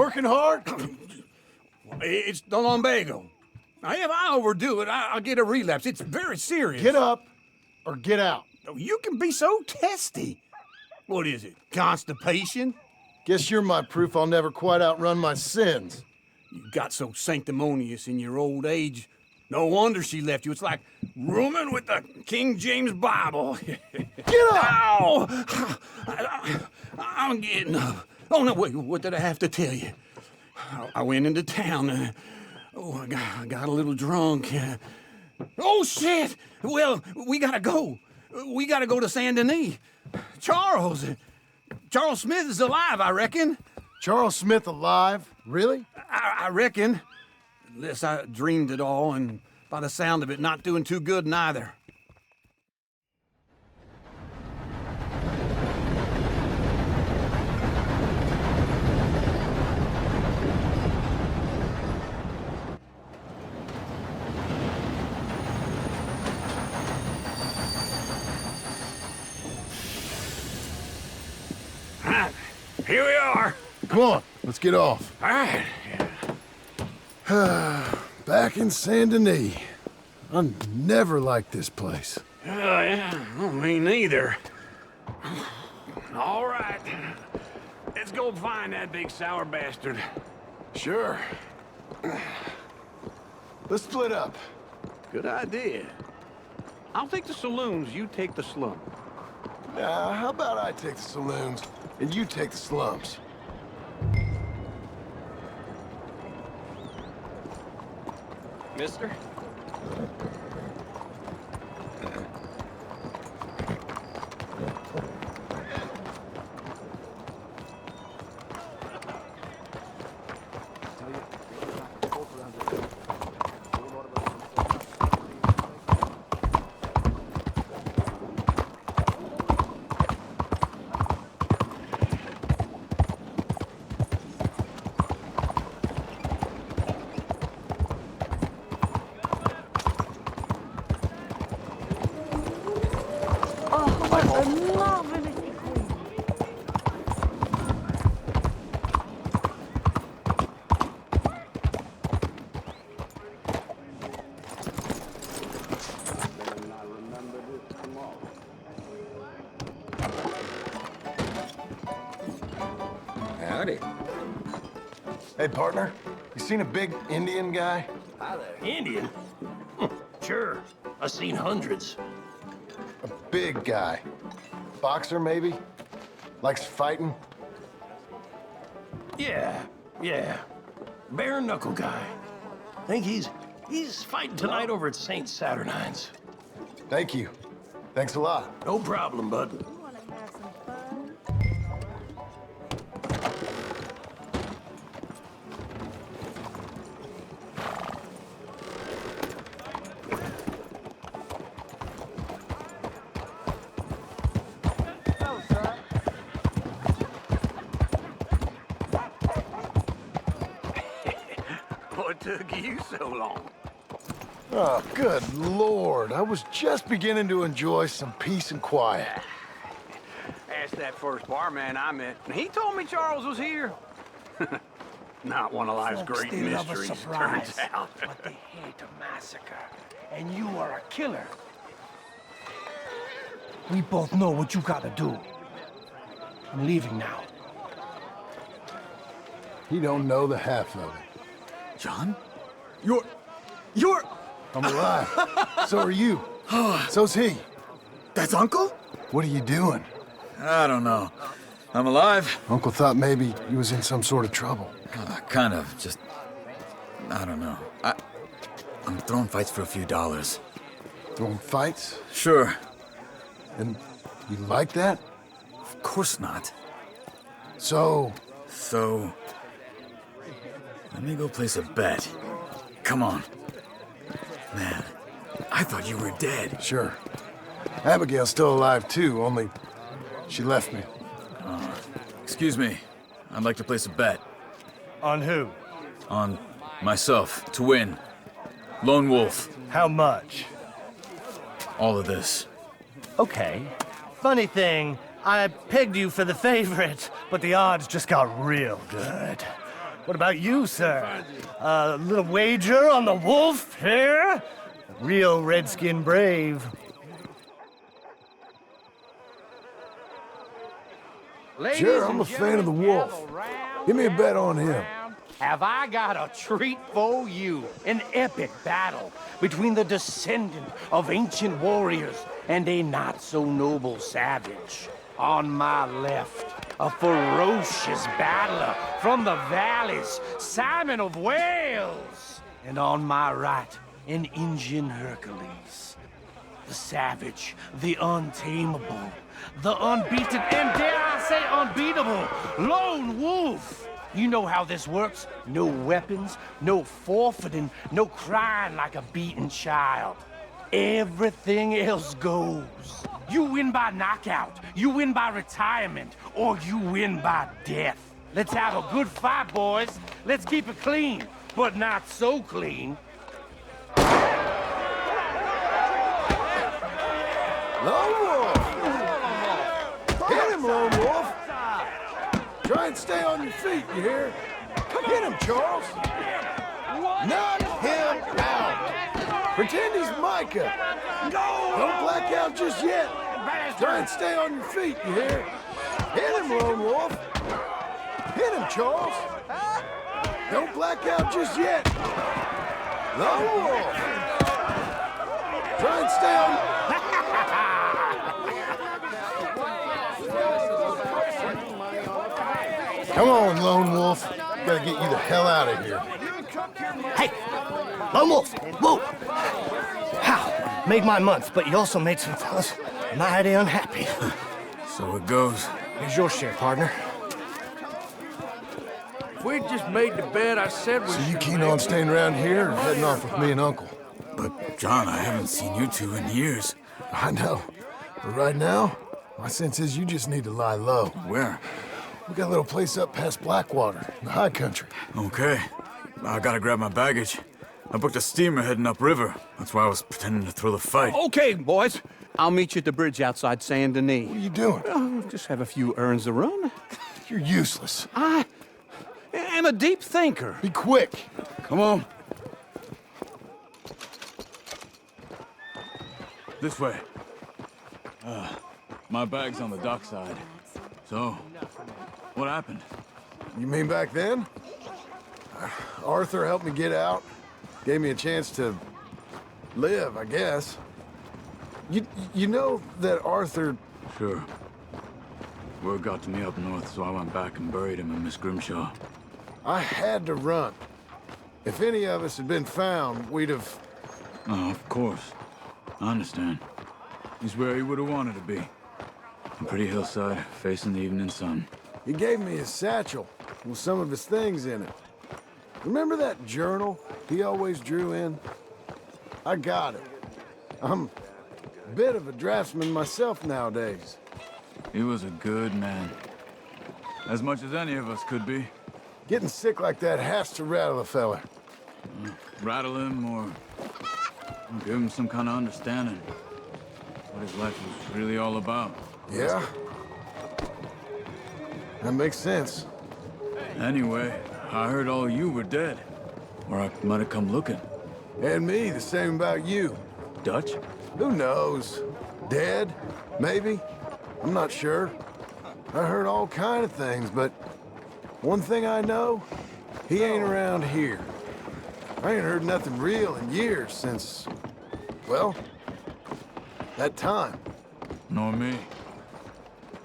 Working hard? It's the lumbago. Now, if I overdo it, I'll get a relapse. It's very serious. Get up or get out. You can be so testy. What is it, constipation? Guess you're my proof I'll never quite outrun my sins. You got so sanctimonious in your old age. No wonder she left you. It's like rooming with the King James Bible. Get up! Ow! I'm getting up. Oh, no, wait, what did I have to tell you? I went into town. I got a little drunk. Oh, shit! Well, we gotta go. We gotta go to Saint Denis. Charles Smith is alive, I reckon. Charles Smith alive? Really? I reckon. Unless I dreamed it all, and by the sound of it, not doing too good neither. Here we are. Come on, let's get off. All right. Back in Saint Denis. I never liked this place. Yeah, well, me neither. All right. Let's go find that big sour bastard. Sure. Let's split up. Good idea. I'll take the saloons, you take the slum. Now, how about I take the saloons and you take the slums? Mister? Howdy. Hey, partner, you seen a big Indian guy? Hi there. Indian? Sure. I've seen hundreds. A big guy. Boxer, maybe? Likes fighting? Yeah. Bare knuckle guy. Think he's fighting tonight over at St. Saturnine's. Thank you. Thanks a lot. No problem, bud. What took you so long? Oh, good Lord. I was just beginning to enjoy some peace and quiet. Asked that first barman I met, and he told me Charles was here. Not one of life's Folks, great they love a mysteries, surprise, turns out. but they hate a massacre. And you are a killer. We both know what you gotta do. I'm leaving now. He don't know the half of it. John? You're... I'm alive. So are you. So's he. That's Uncle? What are you doing? I don't know. I'm alive. Uncle thought maybe he was in some sort of trouble. Kind of, just... I don't know. I'm throwing fights for a few dollars. Throwing fights? Sure. And you like that? Of course not. So, let me go place a bet. Come on. Man, I thought you were dead. sure. Abigail's still alive too, only she left me. Excuse me. I'd like to place a bet. On who? On myself, to win. Lone Wolf. How much? All of this. Okay. Funny thing, I pegged you for the favorite, but the odds just got real good. What about you, sir? A little wager on the wolf here? Real redskin brave. Sure, I'm a fan of the wolf. Give me a bet on him. Have I got a treat for you? An epic battle between the descendant of ancient warriors and a not-so-noble savage. On my left, a ferocious battler from the valleys, Simon of Wales. And on my right, an Indian Hercules. The savage, the untamable, the unbeaten, and dare I say unbeatable, lone wolf. You know how this works. No weapons, no forfeiting, no crying like a beaten child. Everything else goes. You win by knockout, you win by retirement, or you win by death. Let's have a good fight, boys. Let's keep it clean, but not so clean. Lone Wolf! Hit him, Lone Wolf! Try and stay on your feet, you hear? Hit him, Charles! Knock him out! Pretend he's Micah! Don't black out just yet! Try and stay on your feet, you hear? Hit him, Lone Wolf! Hit him, Charles! Don't black out just yet! Lone Wolf! Try and stay on... Come on, Lone Wolf. Gotta get you the hell out of here. Hey! Lone Wolf! Whoa! How? Made my month, but you also made some fellas mighty unhappy. So it goes. Here's your share, partner. If we just made the bed I said we So you keen on staying around here or heading off with me and Uncle? But, John, I haven't seen you two in years. I know. But right now, my sense is you just need to lie low. Where? We got a little place up past Blackwater, in the high country. Okay. I gotta grab my baggage. I booked a steamer heading upriver. That's why I was pretending to throw the fight. Okay, boys. I'll meet you at the bridge outside Saint Denis. What are you doing? Oh, just have a few errands to run. You're useless. I am a deep thinker. Be quick. Come on. This way. My bag's on the dockside. So, what happened? You mean back then? Arthur helped me get out. Gave me a chance to live, I guess. You know that Arthur... Sure. Word got to me up north, so I went back and buried him in Miss Grimshaw. I had to run. If any of us had been found, we'd have... Oh, of course. I understand. He's where he would have wanted to be. A pretty hillside, facing the evening sun. He gave me his satchel with some of his things in it. Remember that journal he always drew in? I got it. I'm a bit of a draftsman myself nowadays. He was a good man. As much as any of us could be. Getting sick like that has to rattle a fella. Rattle him or give him some kind of understanding. What his life was really all about. Yeah? That makes sense. Anyway, I heard all you were dead. Or I might have come looking. And me, the same about you. Dutch? Who knows? Dead? Maybe? I'm not sure. I heard all kind of things, but one thing I know, he ain't around here. I ain't heard nothing real in years since, well, that time. Nor me.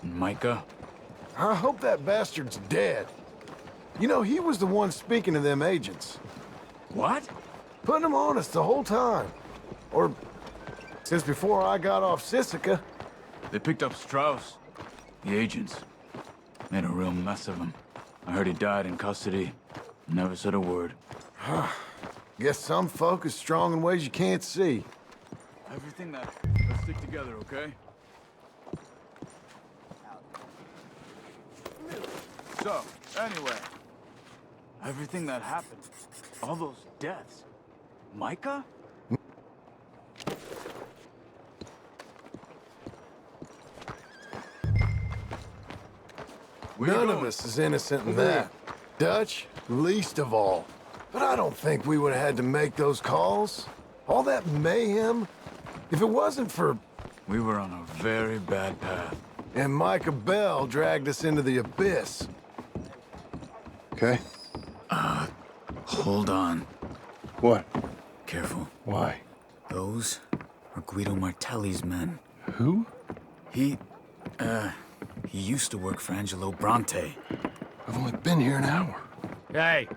And Micah? I hope that bastard's dead. You know, he was the one speaking to them agents. What? Putting them on us the whole time. Or since before I got off Sisika. They picked up Strauss. The agents. Made a real mess of him. I heard he died in custody. Never said a word. Guess some folk is strong in ways you can't see. Everything that... Let's stick together, okay? So, anyway... Everything that happened, all those deaths, Micah? None of us is innocent in that. Dutch, least of all. But I don't think we would have had to make those calls. All that mayhem. If it wasn't for... We were on a very bad path. And Micah Bell dragged us into the abyss. Okay? Hold on. What? Careful. Why? Those are Guido Martelli's men. Who? He used to work for Angelo Bronte. I've only been here an hour. Hey.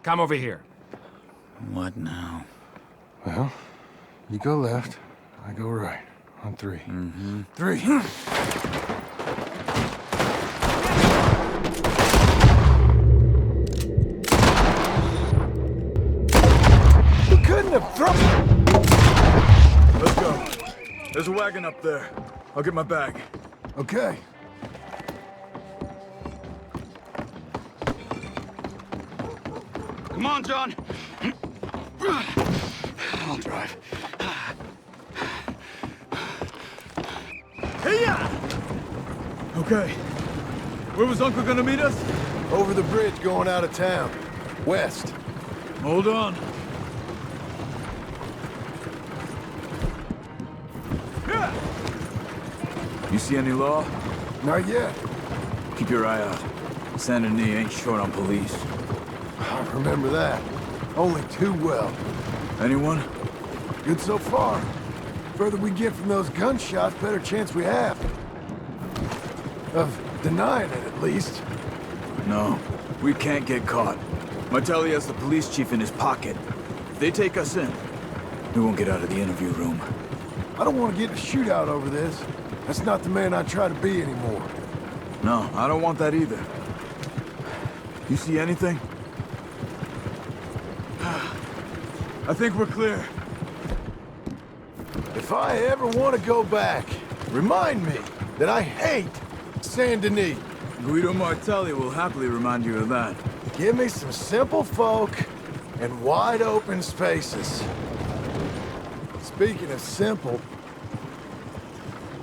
Come over here. What now? Well, you go left, I go right. On three. Mm-hmm. 3. You couldn't have thrown... Let's go. There's a wagon up there. I'll get my bag. Okay. Come on, John. I'll drive. Hey-ya! Okay. Where was Uncle gonna meet us? Over the bridge going out of town. West. Hold on. You see any law? Not yet. Keep your eye out. Saint Denis ain't short on police. I remember that. Only too well. Anyone? Good so far. Further we get from those gunshots, better chance we have. Of denying it, at least. No. We can't get caught. Martelli has the police chief in his pocket. If they take us in, we won't get out of the interview room. I don't want to get in a shootout over this. That's not the man I try to be anymore. No, I don't want that either. You see anything? I think we're clear. If I ever want to go back, remind me that I hate Saint Denis. Guido Martelli will happily remind you of that. Give me some simple folk and wide open spaces. Speaking of simple...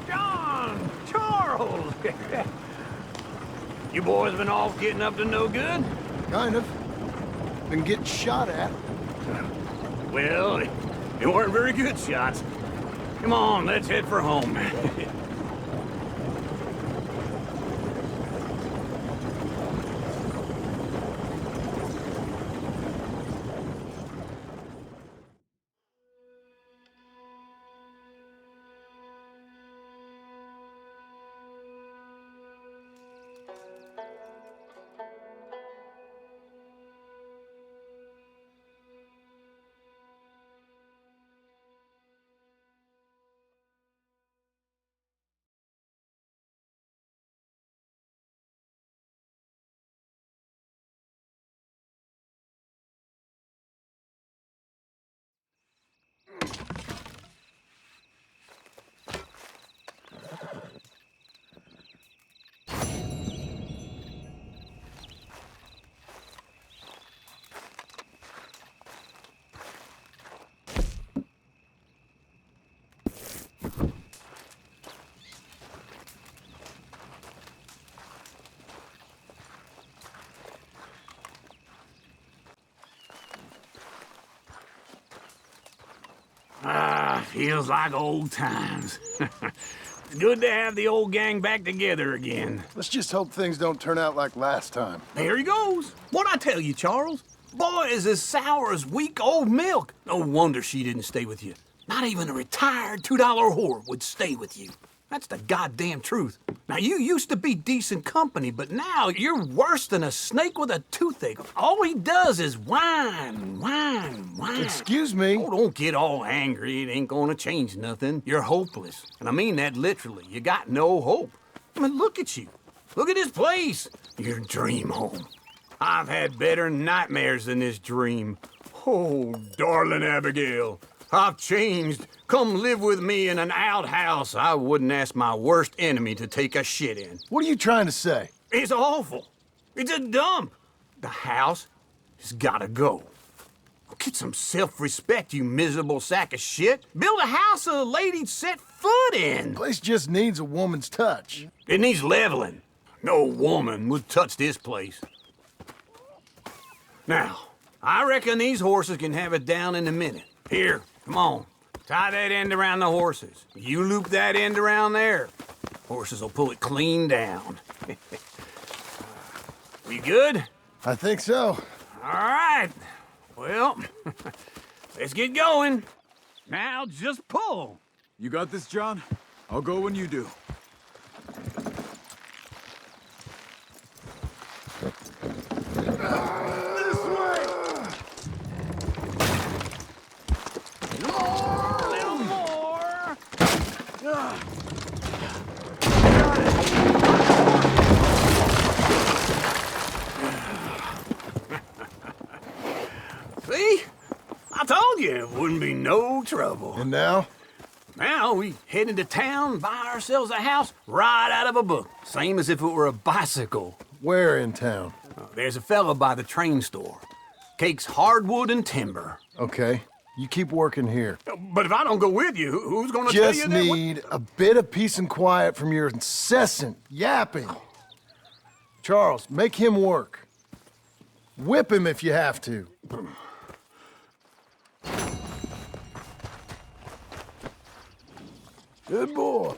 John! Charles! You boys been off getting up to no good? Kind of. Been getting shot at. Well, they weren't very good shots. Come on, let's head for home. Feels like old times. Good to have the old gang back together again. Let's just hope things don't turn out like last time. There he goes. What'd I tell you, Charles? Boy is as sour as weak old milk. No wonder she didn't stay with you. Not even a retired $2 whore would stay with you. That's the goddamn truth. Now, you used to be decent company, but now you're worse than a snake with a toothache. All he does is whine, whine, whine. Excuse me? Oh, don't get all angry. It ain't gonna change nothing. You're hopeless. And I mean that literally. You got no hope. I mean, look at you. Look at this place. Your dream home. I've had better nightmares than this dream. Oh, darling Abigail. I've changed. Come live with me in an outhouse I wouldn't ask my worst enemy to take a shit in. What are you trying to say? It's awful. It's a dump. The house has gotta go. Get some self-respect, you miserable sack of shit. Build a house a lady'd set foot in. The place just needs a woman's touch. It needs leveling. No woman would touch this place. Now, I reckon these horses can have it down in a minute. Here, come on. Tie that end around the horses. You loop that end around there. Horses will pull it clean down. We good? I think so. All right. Well, let's get going. Now just pull. You got this, John? I'll go when you do. See? I told you it wouldn't be no trouble. And now? Now we head into town, buy ourselves a house right out of a book. Same as if it were a bicycle. Where in town? There's a fella by the train store. Cakes hardwood and timber. Okay. You keep working here. But if I don't go with you, who's gonna tell you Just that? need a bit of peace and quiet from your incessant yapping. Charles, make him work. Whip him if you have to. Good boy.